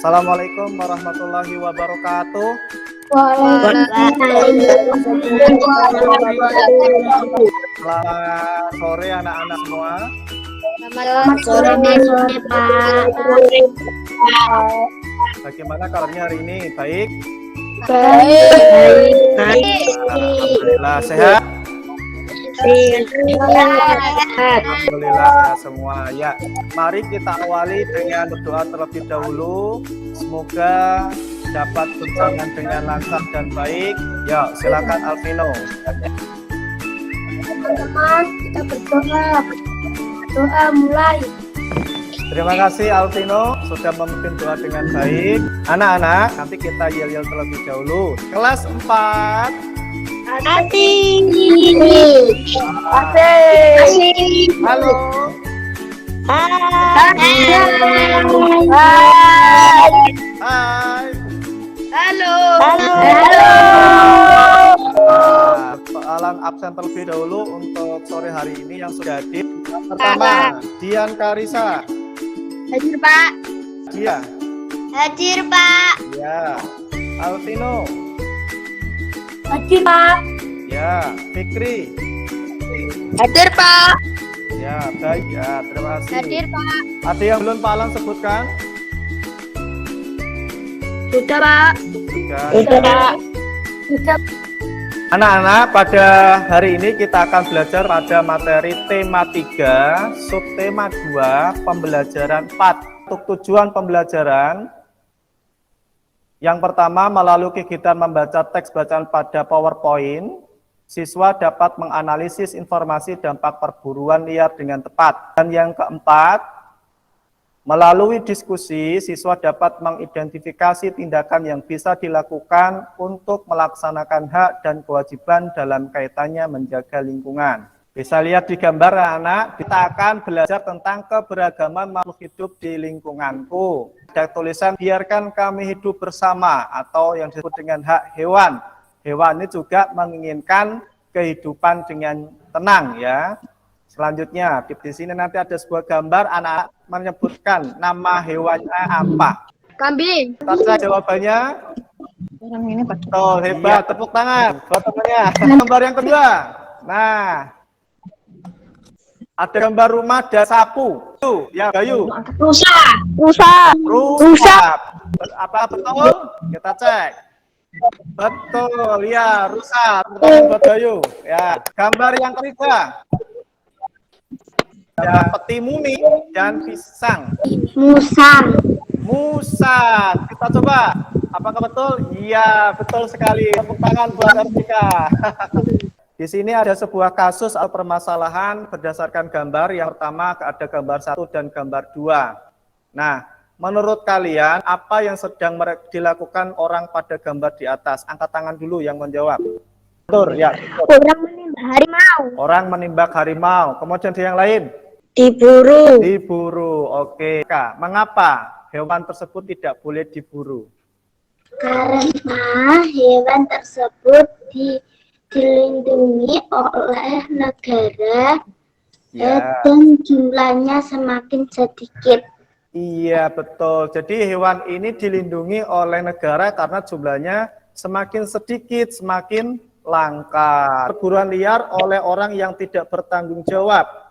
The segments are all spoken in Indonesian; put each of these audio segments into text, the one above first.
Assalamualaikum warahmatullahi wabarakatuh. Selamat sore anak-anak semua. Selamat sore Pak. Bagaimana kabarnya hari ini? Baik? Baik. Alhamdulillah sehat. Alhamdulillah sehat semua. Ya, mari kita awali dengan berdoa terlebih dahulu. Semoga dapat berjalan dengan lancar dan baik. Ya, silakan Alvino. Teman-teman, kita berdoa. Doa mulai. Terima kasih Alvino sudah memimpin doa dengan baik. Anak-anak, nanti kita yel-yel terlebih dahulu. Kelas 4. Asing. Halo. Hai. Halo. Soalan absen terlebih dahulu untuk sore hari ini yang sudah hadir. Yang pertama, Dian Karisa. Hadir Pak. Dia. Hadir Pak. Ya. Alvino. Hadir Pak. Ya. Fikri. Hadir Pak. Ya, baik ya. Terima kasih. Hadir Pak. Ada yang belum Pak Alan sebutkan? Sudah Pak. Sudah. Sudah. Anak-anak, pada hari ini kita akan belajar pada materi tema 3, subtema 2, pembelajaran 4. Untuk tujuan pembelajaran, yang pertama melalui kegiatan membaca teks bacaan pada PowerPoint, siswa dapat menganalisis informasi dampak perburuan liar dengan tepat. Dan yang keempat, melalui diskusi, siswa dapat mengidentifikasi tindakan yang bisa dilakukan untuk melaksanakan hak dan kewajiban dalam kaitannya menjaga lingkungan. Bisa lihat di gambar anak, kita akan belajar tentang keberagaman makhluk hidup di lingkunganku. Ada tulisan, biarkan kami hidup bersama, atau yang disebut dengan hak hewan. Hewan ini juga menginginkan kehidupan dengan tenang ya. Selanjutnya, di sini nanti ada sebuah gambar, anak menyebutkan nama hewannya apa. Kambing. Kita cek jawabannya. Orang ini Betul, hebat. Tepuk tangan buat temannya. Gambar yang kedua. Nah, ada gambar rumah dan sapu. Tuh, ya Bayu. Rusa. Apa betul? Kita cek. Betul, ya rusa. Tepuk tangan buat Bayu. Ya, gambar yang ketiga. Ada peti mumi dan pisang. Musang. Kita coba. Apakah betul? Iya, betul sekali. Tepuk tangan buat Artika. Di sini ada sebuah kasus atau permasalahan berdasarkan gambar. Yang pertama ada gambar 1 dan gambar 2. Nah, menurut kalian apa yang sedang dilakukan orang pada gambar di atas? Angkat tangan dulu yang menjawab. Betul, ya. Orang menembak harimau. Orang menembak harimau. Kemudian yang lain? Diburu. Oke. Kak, mengapa hewan tersebut tidak boleh diburu? Karena hewan tersebut dilindungi oleh negara dan jumlahnya semakin sedikit. Iya, betul. Jadi hewan ini dilindungi oleh negara karena jumlahnya semakin sedikit, semakin langka. Perburuan liar oleh orang yang tidak bertanggung jawab.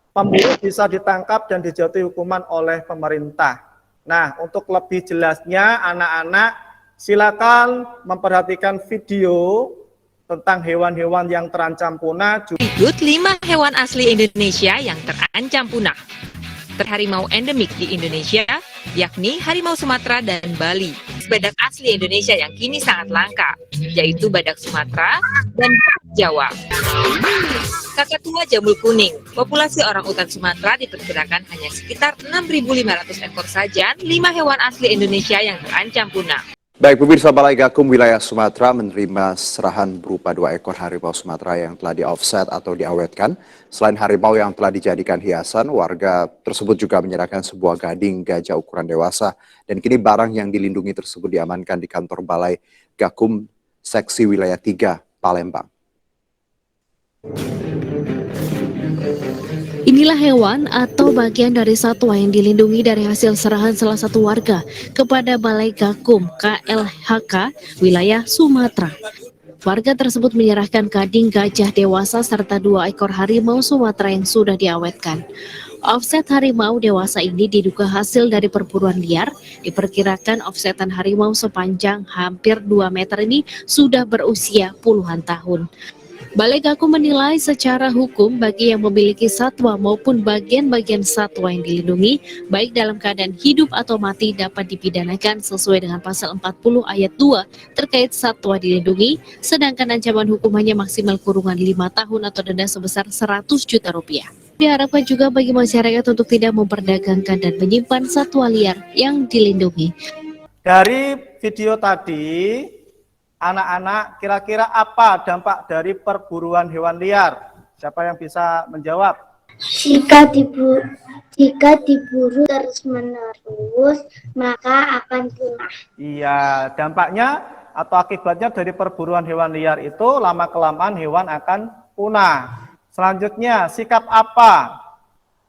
Pemburu bisa ditangkap dan dijatuhi hukuman oleh pemerintah. Nah, untuk lebih jelasnya, anak-anak silakan memperhatikan video tentang hewan-hewan yang terancam punah. Berikut 5 hewan asli Indonesia yang terancam punah. Harimau endemik di Indonesia, yakni harimau Sumatera dan Bali. Badak asli Indonesia yang kini sangat langka, yaitu badak Sumatera dan Jawa. Kakatua jambul kuning, populasi orang utan Sumatera diperkirakan hanya sekitar 6.500 ekor saja. 5 hewan asli Indonesia yang terancam punah. Baik, pemirsa, Balai Gakum Wilayah Sumatera menerima serahan berupa 2 ekor harimau Sumatera yang telah di-offset atau diawetkan. Selain harimau yang telah dijadikan hiasan, warga tersebut juga menyerahkan sebuah gading gajah ukuran dewasa. Dan kini barang yang dilindungi tersebut diamankan di kantor Balai Gakum Seksi Wilayah 3, Palembang. Inilah hewan atau bagian dari satwa yang dilindungi dari hasil serahan salah satu warga kepada Balai Gakum KLHK wilayah Sumatera. Warga tersebut menyerahkan gading gajah dewasa serta 2 ekor harimau Sumatera yang sudah diawetkan. Offset harimau dewasa ini diduga hasil dari perburuan liar. Diperkirakan offsetan harimau sepanjang hampir 2 meter ini sudah berusia puluhan tahun. Balai Gakum menilai secara hukum bagi yang memiliki satwa maupun bagian-bagian satwa yang dilindungi, baik dalam keadaan hidup atau mati dapat dipidanakan sesuai dengan pasal 40 ayat 2 terkait satwa dilindungi, sedangkan ancaman hukumannya maksimal kurungan 5 tahun atau denda sebesar 100 juta rupiah. Diharapkan juga bagi masyarakat untuk tidak memperdagangkan dan menyimpan satwa liar yang dilindungi. Dari video tadi, anak-anak, kira-kira apa dampak dari perburuan hewan liar? Siapa yang bisa menjawab? Jika diburu terus-menerus, maka akan punah. Iya, dampaknya atau akibatnya dari perburuan hewan liar itu lama-kelamaan hewan akan punah. Selanjutnya, sikap apa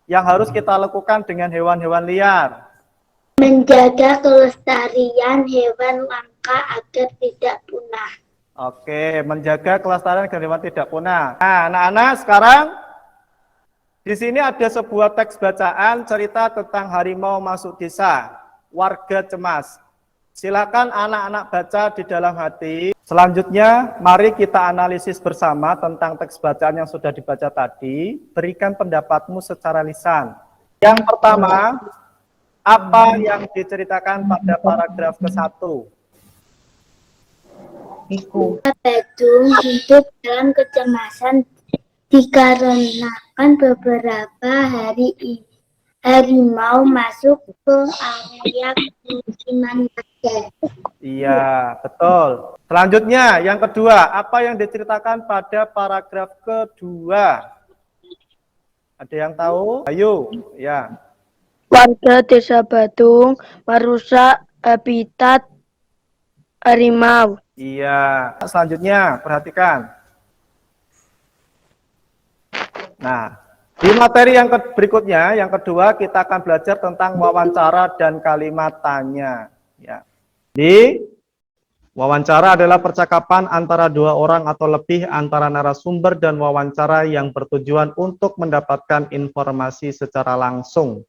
yang harus kita lakukan dengan hewan-hewan liar? Menjaga kelestarian hewan langka agar tidak punah. Oke, menjaga kelestarian agar hewan tidak punah. Nah, anak-anak, sekarang di sini ada sebuah teks bacaan cerita tentang harimau masuk desa. Warga cemas. Silakan anak-anak baca di dalam hati. Selanjutnya, mari kita analisis bersama tentang teks bacaan yang sudah dibaca tadi. Berikan pendapatmu secara lisan. Yang pertama, apa yang diceritakan pada paragraf ke-1? Badung hidup dalam kecemasan dikarenakan beberapa harimau masuk ke area pemukiman warga. Iya, betul. Selanjutnya, yang kedua, apa yang diceritakan pada paragraf kedua? Ada yang tahu? Ayo, ya. Warga Desa Badung merusak habitat harimau. Iya. Selanjutnya, perhatikan. Nah, di materi yang berikutnya, yang kedua, kita akan belajar tentang wawancara dan kalimat tanya. Ya. Di wawancara adalah percakapan antara 2 orang atau lebih antara narasumber dan wawancara yang bertujuan untuk mendapatkan informasi secara langsung,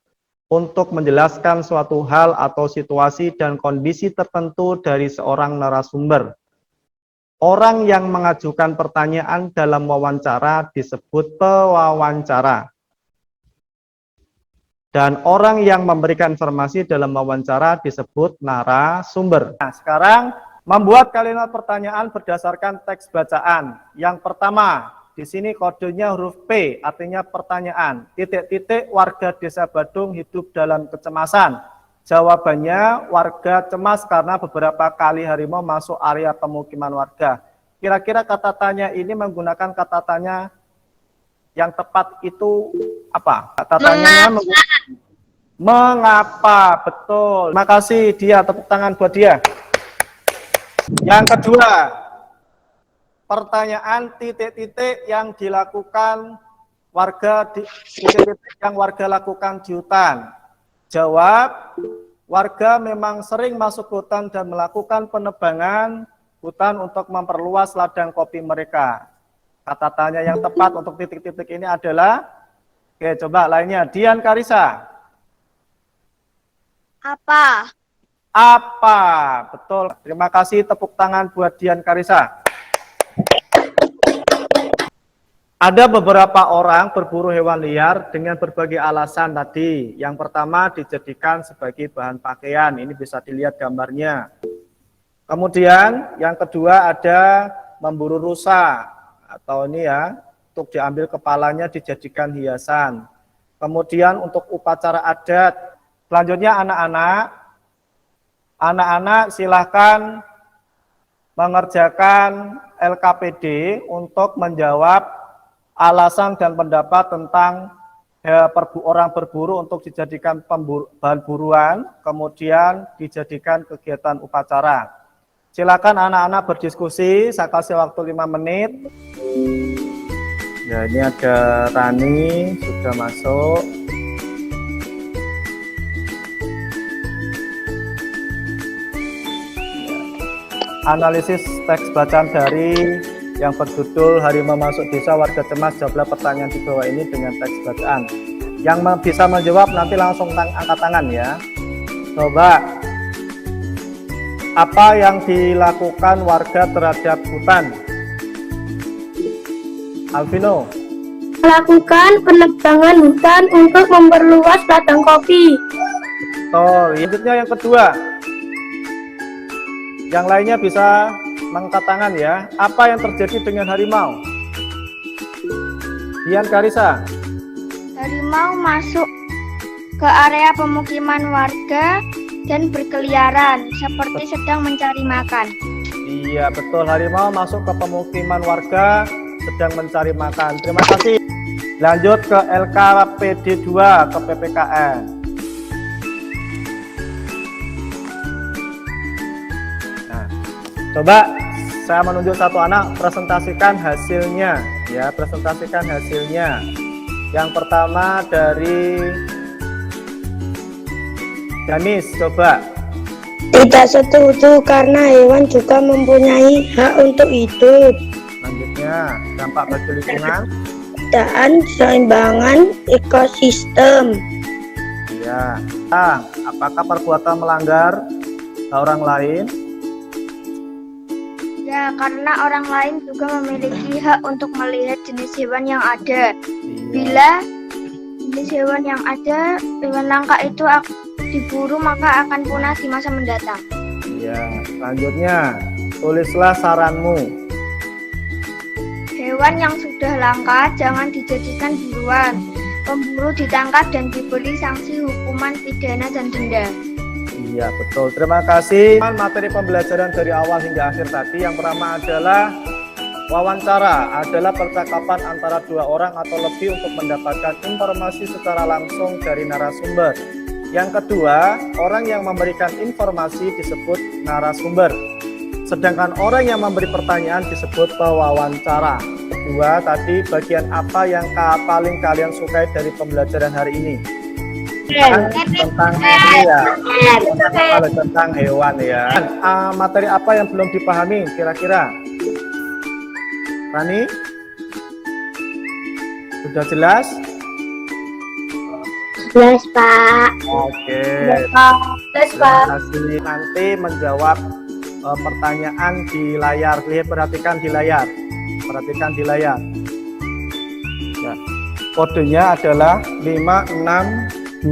untuk menjelaskan suatu hal atau situasi dan kondisi tertentu dari seorang narasumber. Orang yang mengajukan pertanyaan dalam wawancara disebut pewawancara. Dan orang yang memberikan informasi dalam wawancara disebut narasumber. Nah, sekarang membuat kalimat pertanyaan berdasarkan teks bacaan. Yang pertama, di sini kodenya huruf P, artinya pertanyaan. Titik-titik, warga Desa Badung hidup dalam kecemasan. Jawabannya, warga cemas karena beberapa kali harimau masuk area pemukiman warga. Kira-kira kata tanya ini menggunakan kata tanya yang tepat itu apa? Kata tanyanya mengapa, betul. Terima kasih dia, tepuk tangan buat dia. Yang kedua, pertanyaan titik-titik yang dilakukan warga titik-titik yang warga lakukan di hutan. Jawab, warga memang sering masuk hutan dan melakukan penebangan hutan untuk memperluas ladang kopi mereka. Kata tanya yang tepat untuk titik-titik ini adalah, oke, coba lainnya, Dian Karisa. Apa? Apa? Betul. Terima kasih, tepuk tangan buat Dian Karisa. Ada beberapa orang berburu hewan liar dengan berbagai alasan tadi. Yang pertama dijadikan sebagai bahan pakaian. Ini bisa dilihat gambarnya. Kemudian yang kedua ada memburu rusa. Atau ini ya, untuk diambil kepalanya dijadikan hiasan. Kemudian untuk upacara adat. Selanjutnya anak-anak silahkan mengerjakan LKPD untuk menjawab alasan dan pendapat tentang orang berburu untuk dijadikan bahan buruan, kemudian dijadikan kegiatan upacara. Silakan anak-anak berdiskusi, saya kasih waktu 5 menit. Ya, ini ada Rani sudah masuk. Analisis teks bacaan dari yang berjudul Harimau Masuk Desa Warga Cemas, jawablah pertanyaan di bawah ini dengan teks bacaan. Yang bisa menjawab nanti langsung angkat tangan ya. Coba, apa yang dilakukan warga terhadap hutan? Alvino. Melakukan penebangan hutan untuk memperluas ladang kopi. Betul. Selanjutnya yang kedua. Yang lainnya bisa mengangkat tangan ya. Apa yang terjadi dengan harimau? Dian Karisa. Harimau masuk ke area pemukiman warga dan berkeliaran seperti sedang mencari makan. Iya betul, harimau masuk ke pemukiman warga sedang mencari makan. Terima kasih. Lanjut ke LKPD 2 ke PPKN. Nah, coba saya menunjuk satu anak, presentasikan hasilnya ya, presentasikan hasilnya. Yang pertama dari Janis, coba. Tidak setuju karena hewan juga mempunyai hak untuk hidup. Selanjutnya, dampak bagi lingkungan. Dan keseimbangan ekosistem. Ya. Nah, apakah perbuatan melanggar hak orang lain? Ya, karena orang lain juga memiliki hak untuk melihat jenis hewan yang ada. Iya. Bila jenis hewan yang ada, hewan langka itu diburu maka akan punah di masa mendatang. Iya. Selanjutnya, tulislah saranmu. Hewan yang sudah langka jangan dijadikan buruan. Pemburu ditangkap dan diberi sanksi hukuman pidana dan denda. Iya, betul. Terima kasih. Materi pembelajaran dari awal hingga akhir tadi. Yang pertama adalah wawancara, adalah percakapan antara dua orang atau lebih untuk mendapatkan informasi secara langsung dari narasumber. Yang kedua, orang yang memberikan informasi disebut narasumber. Sedangkan orang yang memberi pertanyaan disebut pewawancara. Kedua, tadi bagian apa yang paling kalian sukai dari pembelajaran hari ini? Tentang ini ya, tentang hewan ya. Materi apa yang belum dipahami kira-kira? Rani? Sudah jelas? Jelas, Pak. Oke. Jelas, Terima kasih. Nanti menjawab pertanyaan di layar. Lihat, perhatikan di layar. Perhatikan di layar. Ya. Kodenya adalah 562666.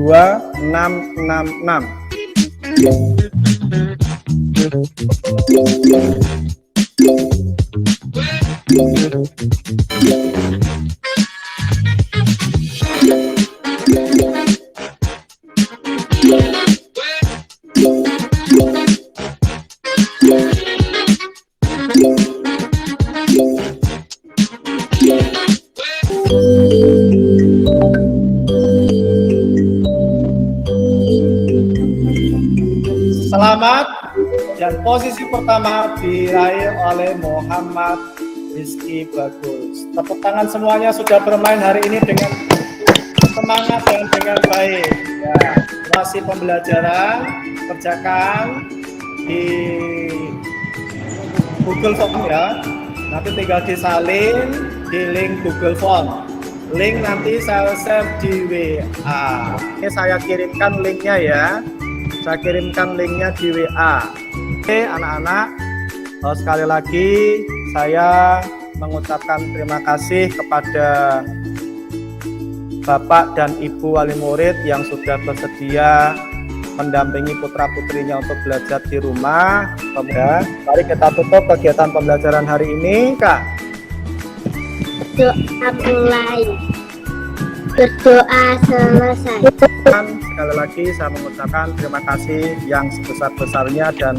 Selamat, dan posisi pertama diraih oleh Muhammad Rizky Bagus. Tepuk tangan semuanya, sudah bermain hari ini dengan semangat dan dengan baik. Ya, masih pembelajaran, kerjakan di Google Form ya. Nanti tinggal disalin di link Google Form. Link nanti saya share di WA. Ini saya kirimkan linknya ya. Saya kirimkan linknya di WA. Oke anak-anak, sekali lagi saya mengucapkan terima kasih kepada Bapak dan Ibu wali murid yang sudah bersedia mendampingi putra-putrinya untuk belajar di rumah. Kemudian, mari kita tutup kegiatan pembelajaran hari ini, Kak. Doa mulai. Berdoa selesai. Sekali lagi saya mengucapkan terima kasih yang sebesar-besarnya dan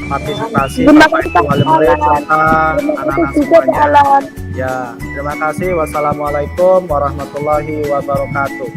partisipasi Bapak Ibu wali murid serta anak-anak semuanya. Ya, terima kasih. Wassalamualaikum warahmatullahi wabarakatuh.